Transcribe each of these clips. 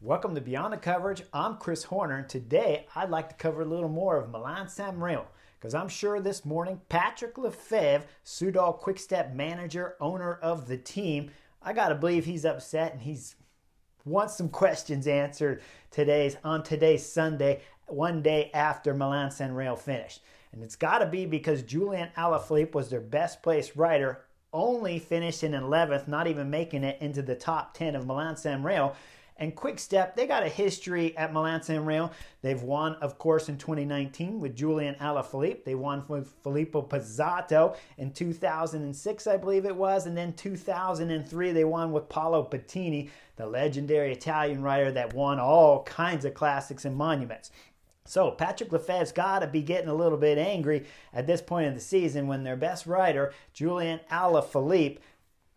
Welcome to Beyond the Coverage. I'm Chris Horner, and today I'd like to cover a little more of Milan-Sanremo because I'm sure this morning Patrick Lefevre, Soudal Quick-Step manager, owner of the team, I gotta believe he's upset and he's wants some questions answered on today's Sunday, one day after Milan-Sanremo finished. And it's gotta be because Julian Alaphilippe was their best placed rider, only finishing in 11th, not even making it into the top 10 of Milan-Sanremo. And Quick-Step, they got a history at Milan-Sanremo. They've won, of course, in 2019 with Julian Alaphilippe. They won with Filippo Pozzato in 2006, I believe it was. And then 2003, they won with Paolo Bettini, the legendary Italian rider that won all kinds of classics and monuments. So Patrick Lefevre's got to be getting a little bit angry at this point in the season when their best rider, Julian Alaphilippe,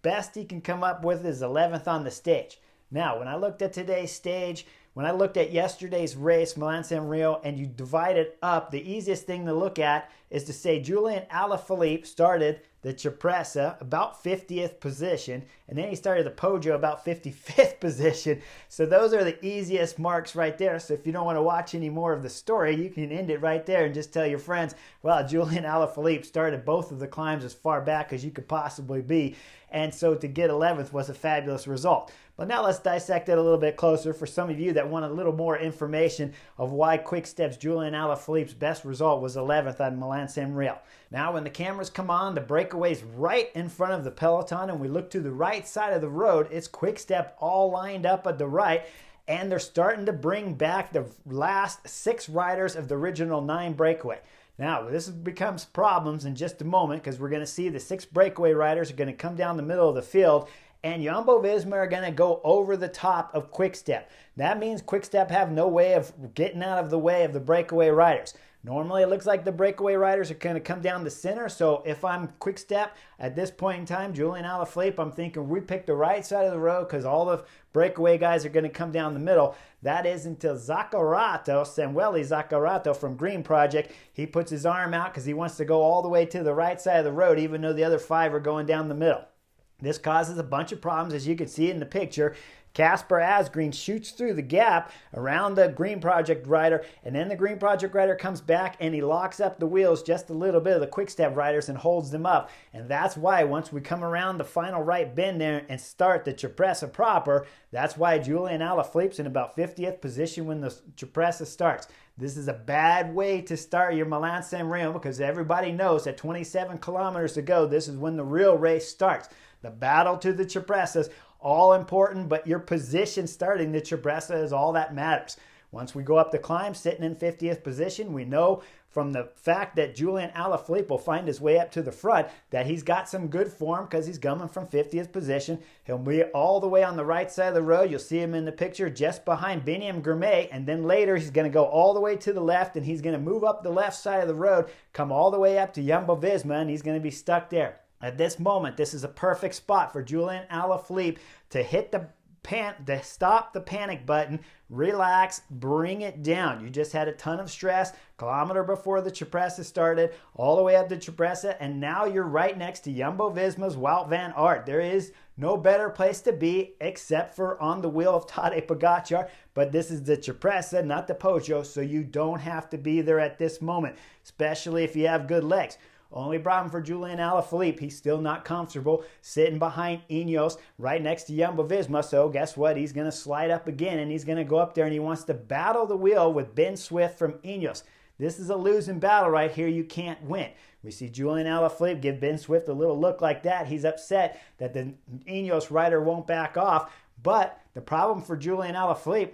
best he can come up with is 11th on the stage. Now, when I looked at today's stage, when I looked at yesterday's race, Milan-Sanremo, and you divide it up, the easiest thing to look at is to say Julian Alaphilippe started the Cipressa about 50th position, and then he started the Poggio about 55th position. So those are the easiest marks right there. So if you don't want to watch any more of the story, you can end it right there and just tell your friends, well, Julian Alaphilippe started both of the climbs as far back as you could possibly be. And so to get 11th was a fabulous result. But now let's dissect it a little bit closer for some of you that want a little more information of why Quick-Step's Julian Alaphilippe's best result was 11th on Milan-Sanremo. Now when the cameras come on, the breakaway's right in front of the Peloton, and we look to the right side of the road, it's Quick-Step all lined up at the right, and they're starting to bring back the last 6 riders of the original 9 breakaway. Now, this becomes problems in just a moment because we're going to see the 6 breakaway riders are going to come down the middle of the field, and Jumbo-Visma are going to go over the top of Quick-Step. That means Quick-Step have no way of getting out of the way of the breakaway riders. Normally, it looks like the breakaway riders are going to come down the center, so if I'm Quick-Step at this point in time, Julian Alaphilippe, I'm thinking we pick the right side of the road because all the breakaway guys are going to come down the middle. That is until Samuele Zaccarato from Green Project, he puts his arm out because he wants to go all the way to the right side of the road, even though the other 5 are going down the middle. This causes a bunch of problems, as you can see in the picture. Casper Asgreen shoots through the gap around the Green Project rider, and then the Green Project rider comes back and he locks up the wheels just a little bit of the Quick-Step riders and holds them up. And that's why once we come around the final right bend there and start the Cipressa proper, that's why Julian Alaphilippe's in about 50th position when the Cipressa starts. This is a bad way to start your Milan-Sanremo because everybody knows that 27 kilometers to go, this is when the real race starts. The battle to the Cipressas, all important, but your position starting the Cipressa is all that matters. Once we go up the climb, sitting in 50th position, we know from the fact that Julian Alaphilippe will find his way up to the front that he's got some good form because he's coming from 50th position. He'll be all the way on the right side of the road. You'll see him in the picture just behind Biniam Girmay, and then later he's going to go all the way to the left, and he's going to move up the left side of the road, come all the way up to Jumbo-Visma, and he's going to be stuck there. At this moment, this is a perfect spot for Julian Alaphilippe to hit to stop the panic button, relax, bring it down. You just had a ton of stress, kilometer before the Cipressa started, all the way up to Cipressa, and now you're right next to Jumbo-Visma's Wout van Aert. There is no better place to be except for on the wheel of Tadej Pogacar, but this is the Cipressa, not the Poggio, so you don't have to be there at this moment, especially if you have good legs. Only problem for Julian Alaphilippe, he's still not comfortable sitting behind Ineos right next to Jumbo-Visma. So guess what? He's going to slide up again, and he's going to go up there, and he wants to battle the wheel with Ben Swift from Ineos. This is a losing battle right here. You can't win. We see Julian Alaphilippe give Ben Swift a little look like that. He's upset that the Ineos rider won't back off. But the problem for Julian Alaphilippe,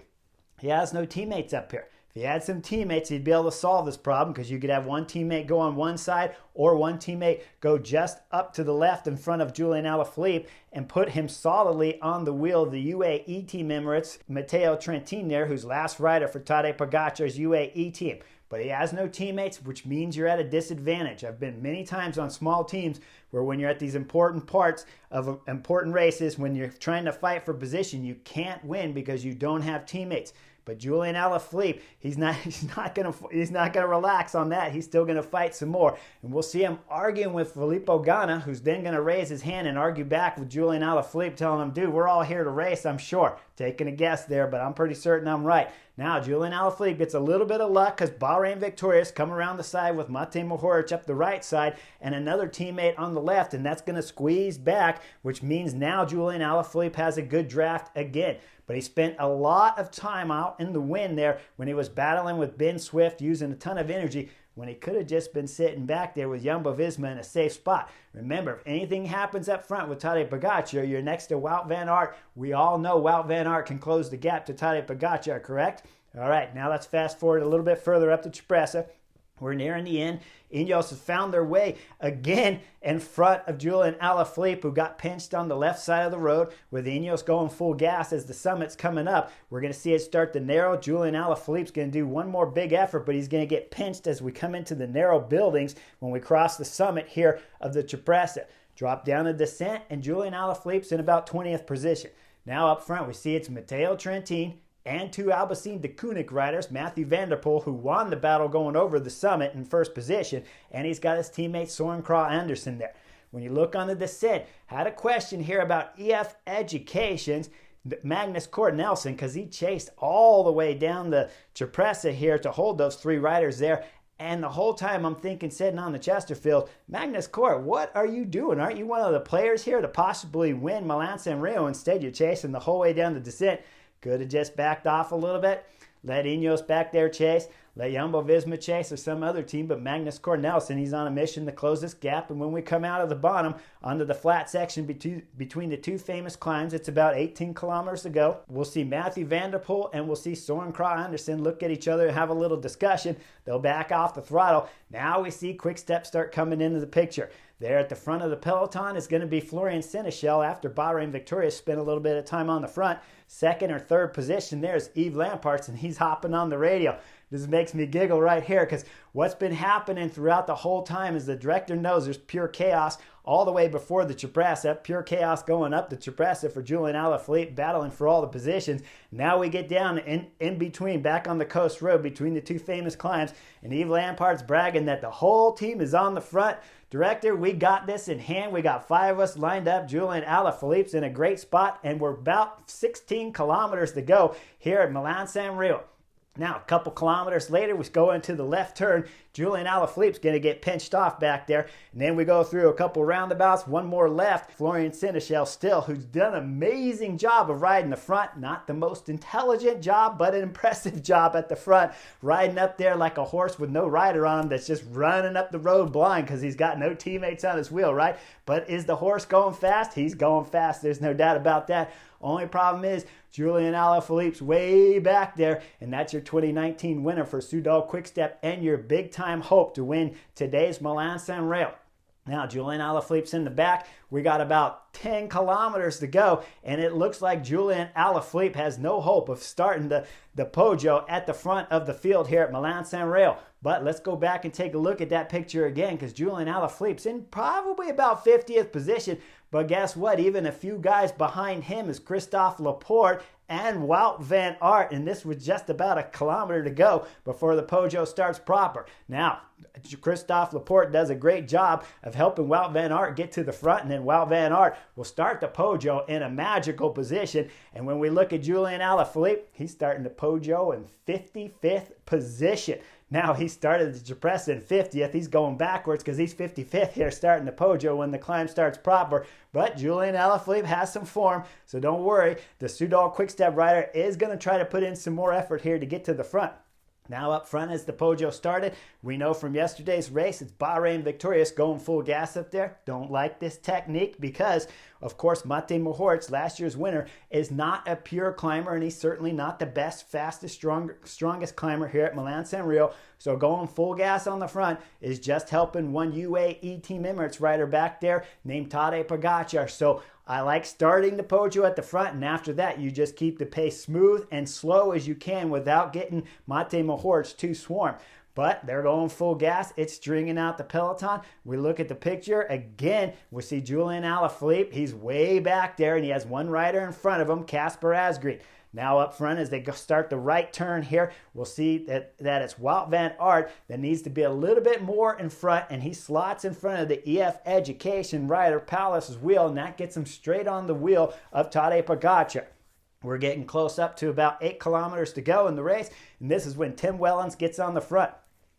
he has no teammates up here. If he had some teammates, he'd be able to solve this problem because you could have one teammate go on one side or one teammate go just up to the left in front of Julian Alaphilippe and put him solidly on the wheel of the UAE team member. It's Matteo Trentin there, who's last rider for Tadej Pogacar's UAE team. But he has no teammates, which means you're at a disadvantage. I've been many times on small teams where when you're at these important parts of important races, when you're trying to fight for position, you can't win because you don't have teammates. But Julian Alaphilippe, he's not gonna relax on that. He's still gonna fight some more, and we'll see him arguing with Filippo Ganna, who's then gonna raise his hand and argue back with Julian Alaphilippe, telling him, "Dude, we're all here to race." I'm sure, taking a guess there, but I'm pretty certain I'm right. Now Julian Alaphilippe gets a little bit of luck because Bahrain Victorious come around the side with Matej Mohoric up the right side and another teammate on the left, and that's gonna squeeze back, which means now Julian Alaphilippe has a good draft again. But he spent a lot of time out in the wind there when he was battling with Ben Swift, using a ton of energy, when he could have just been sitting back there with Jumbo-Visma in a safe spot. Remember, if anything happens up front with Tadej Pogacar, you're next to Wout van Aert. We all know Wout van Aert can close the gap to Tadej Pogacar, correct? All right, now let's fast forward a little bit further up to Cipressa. We're nearing the end. Ineos has found their way again in front of Julian Alaphilippe, who got pinched on the left side of the road, with Ineos going full gas as the summit's coming up. We're going to see it start to narrow. Julian Alaphilippe's going to do one more big effort, but he's going to get pinched as we come into the narrow buildings when we cross the summit here of the Cipressa. Drop down a descent, and Julian Alaphilippe's in about 20th position. Now up front, we see it's Matteo Trentin and two Alpecin de Koenig riders, Mathieu van der Poel, who won the battle going over the summit in first position, and he's got his teammate Søren Kragh Andersen there. When you look on the descent, had a question here about EF Education's Magnus Cort Nelson, because he chased all the way down the Cipressa here to hold those three riders there. And the whole time I'm thinking, sitting on the Chesterfield, Magnus Cort, what are you doing? Aren't you one of the players here to possibly win Milan-San-Remo? Instead, you're chasing the whole way down the descent. Could have just backed off a little bit, let Ineos back there chase, let Jumbo-Visma chase or some other team, but Magnus Cort Nelson, he's on a mission to close this gap. And when we come out of the bottom onto the flat section between the two famous climbs, it's about 18 kilometers to go. We'll see Mathieu van der Poel and we'll see Søren Kragh Andersen look at each other and have a little discussion. They'll back off the throttle. Now we see Quick Step start coming into the picture. There at the front of the peloton is going to be Florian Sénéchal after Bahrain Victorious spent a little bit of time on the front. Second or third position there is Yves Lamparts, and he's hopping on the radio. This makes me giggle right here because what's been happening throughout the whole time is the director knows there's pure chaos all the way before the Cipressa, pure chaos going up the Cipressa for Julian Alaphilippe, battling for all the positions. Now we get down in between, back on the coast road between the two famous climbs, and Yves Lampart's bragging that the whole team is on the front. Director, we got this in hand. We got 5 of us lined up. Julian Alaphilippe's in a great spot, and we're about 16 kilometers to go here at Milan-San-Remo. Now, a couple kilometers later, we go into the left turn. Julian Alaphilippe's going to get pinched off back there. And then we go through a couple roundabouts, one more left. Florian Sénéchal still, who's done an amazing job of riding the front. Not the most intelligent job, but an impressive job at the front. Riding up there like a horse with no rider on him that's just running up the road blind because he's got no teammates on his wheel, right? But is the horse going fast? He's going fast. There's no doubt about that. Only problem is Julian Alaphilippe's way back there, and that's your 2019 winner for Soudal Quickstep and your big-time hope to win today's Milan-San-Remo. Now, Julian Alaphilippe's in the back. We got about 10 kilometers to go, and it looks like Julian Alaphilippe has no hope of starting the Poggio at the front of the field here at Milan-San-Remo. But let's go back and take a look at that picture again, because Julian Alaphilippe's in probably about 50th position. But guess what? Even a few guys behind him is Christophe Laporte and Wout van Aert, and this was just about a kilometer to go before the Poggio starts proper. Now, Christophe Laporte does a great job of helping Wout van Aert get to the front, and then Wout van Aert will start the Poggio in a magical position. And when we look at Julian Alaphilippe, he's starting the Poggio in 55th position. Now, he started the Cipressa in 50th. He's going backwards because he's 55th here starting the Poggio when the climb starts proper. But Julian Alaphilippe has some form, so don't worry. The Soudal Quickstep rider is going to try to put in some more effort here to get to the front. Now up front as the Poggio started, we know from yesterday's race, it's Bahrain Victorious going full gas up there. Don't like this technique because, of course, Matej Mohoric, last year's winner, is not a pure climber, and he's certainly not the best, fastest, strongest climber here at Milan-San-Remo. So going full gas on the front is just helping one UAE Team Emirates rider back there named Tadej Pogacar. So I like starting the Poggio at the front, and after that, you just keep the pace smooth and slow as you can without getting Matej Mohoric too swarmed. but they're going full gas. It's stringing out the Peloton. We look at the picture. Again, we see Julian Alaphilippe. He's way back there, and he has one rider in front of him, Casper Asgreen. Now up front, as they start the right turn here, we'll see that it's Wout van Aert that needs to be a little bit more in front, and he slots in front of the EF Education rider, Palace's wheel, and that gets him straight on the wheel of Tadej Pogacar. We're getting close up to about 8 kilometers to go in the race, and this is when Tim Wellens gets on the front.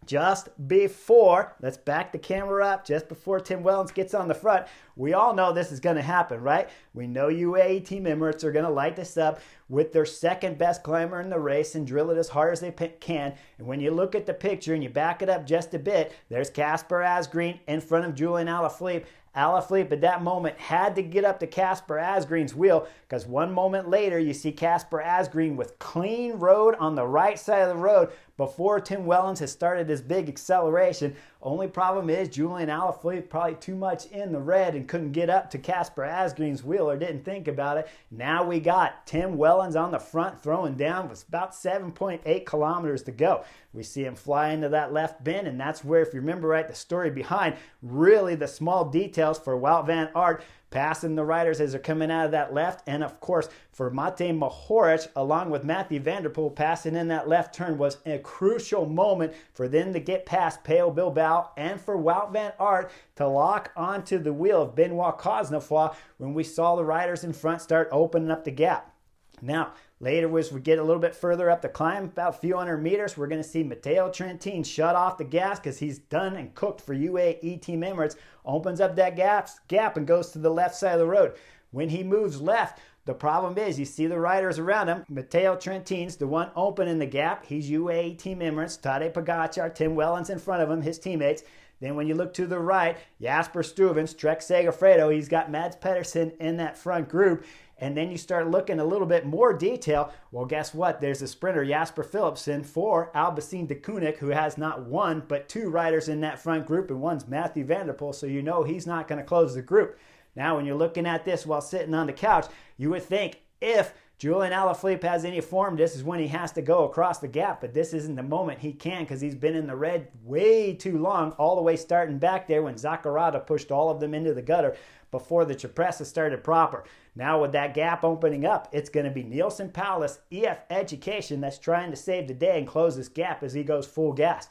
Just before, let's back the camera up, just before Tim Wellens gets on the front, we all know this is going to happen, right? We know UAE Team Emirates are going to light this up with their second best climber in the race and drill it as hard as they can. And when you look at the picture and you back it up just a bit, there's Casper Asgreen in front of Julian Alaphilippe. Alaphilippe at that moment had to get up to Casper Asgreen's wheel, because one moment later you see Casper Asgreen with clean road on the right side of the road before Tim Wellens has started his big acceleration. Only problem is Julian Alaphilippe probably too much in the red and couldn't get up to Casper Asgreen's wheel or didn't think about it. Now we got Tim Wellens on the front throwing down with about 7.8 kilometers to go. We see him fly into that left bend, and that's where, if you remember right, the story behind really the small details for Wout van Aert passing the riders as they're coming out of that left, and of course for Matej Mohoric along with Matthew van der Poel passing in that left turn was a crucial moment for them to get past Peo Bilbao and for Wout van Aert to lock onto the wheel of Benoit Cosnefroy when we saw the riders in front start opening up the gap. Now, later, as we get a little bit further up the climb, about a few hundred meters, we're going to see Matteo Trentin shut off the gas because he's done and cooked for UAE Team Emirates, opens up that gap and goes to the left side of the road. When he moves left, the problem is you see the riders around him. Matteo Trentin's the one opening the gap. He's UAE Team Emirates, Tadej Pogacar, Tim Wellens in front of him, his teammates. Then when you look to the right, Jasper Stuyvens, Trek Segafredo, he's got Mads Pedersen in that front group. And then you start looking a little bit more detail. Well, guess what? There's a sprinter, Jasper Philipsen, for Albacine de Koenig, who has not one, but 2 riders in that front group, and one's Matthew van der Poel, so you know he's not going to close the group. Now, when you're looking at this while sitting on the couch, you would think if Julian Alaphilippe has any form, this is when he has to go across the gap, but this isn't the moment he can because he's been in the red way too long, all the way starting back there when Zaccarata pushed all of them into the gutter before the Cipressa started proper. Now with that gap opening up, it's going to be Nielsen Palace, EF Education that's trying to save the day and close this gap as he goes full gas.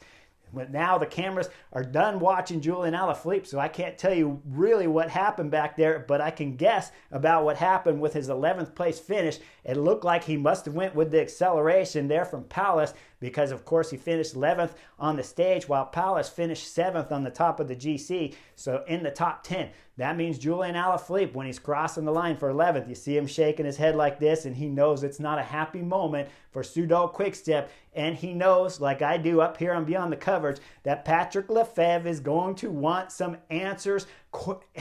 But now the cameras are done watching Julian Alaphilippe, so I can't tell you really what happened back there, but I can guess about what happened with his 11th place finish. It looked like he must have went with the acceleration there from Palace because, of course, he finished 11th on the stage while Palace finished 7th on the top of the GC, so in the top 10. That means Julian Alaphilippe, when he's crossing the line for 11th, you see him shaking his head like this, and he knows it's not a happy moment for Soudal Quick-Step, and he knows, like I do up here on Beyond the Coverage, that Patrick Lefevre is going to want some answers,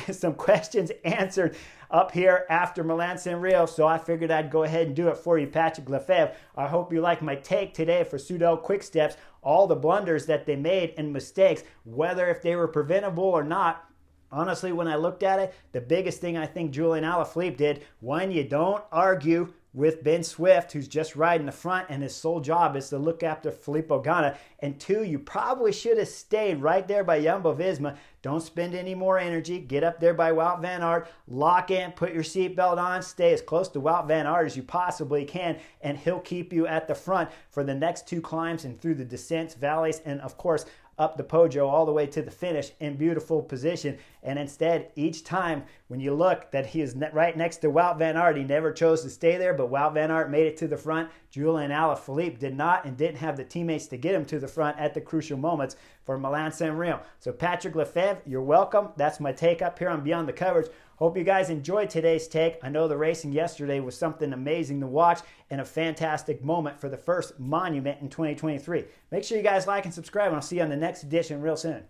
some questions answered up here after Milan-Sanremo, so I figured I'd go ahead and do it for you, Patrick Lefevre. I hope you like my take today for Soudal Quick-Steps, all the blunders that they made and mistakes, whether if they were preventable or not. Honestly, when I looked at it, the biggest thing I think Julian Alaphilippe did, one, you don't argue with Ben Swift, who's just riding the front, and his sole job is to look after Filippo Ganna. And 2, you probably should have stayed right there by Jumbo-Visma. Don't spend any more energy. Get up there by Wout van Aert, lock in, put your seatbelt on, stay as close to Wout van Aert as you possibly can, and he'll keep you at the front for the next 2 climbs and through the descents, valleys, and of course, up the Poggio all the way to the finish in beautiful position. And instead, each time when you look that he is right next to Wout van Aert, he never chose to stay there, but Wout van Aert made it to the front. Julian Alaphilippe did not and didn't have the teammates to get him to the front at the crucial moments for Milan-Sanremo. So Patrick Lefevre, you're welcome. That's my take up here on Beyond the Coverage. Hope you guys enjoyed today's take. I know the racing yesterday was something amazing to watch and a fantastic moment for the first monument in 2023. Make sure you guys like and subscribe, and I'll see you on the next edition real soon.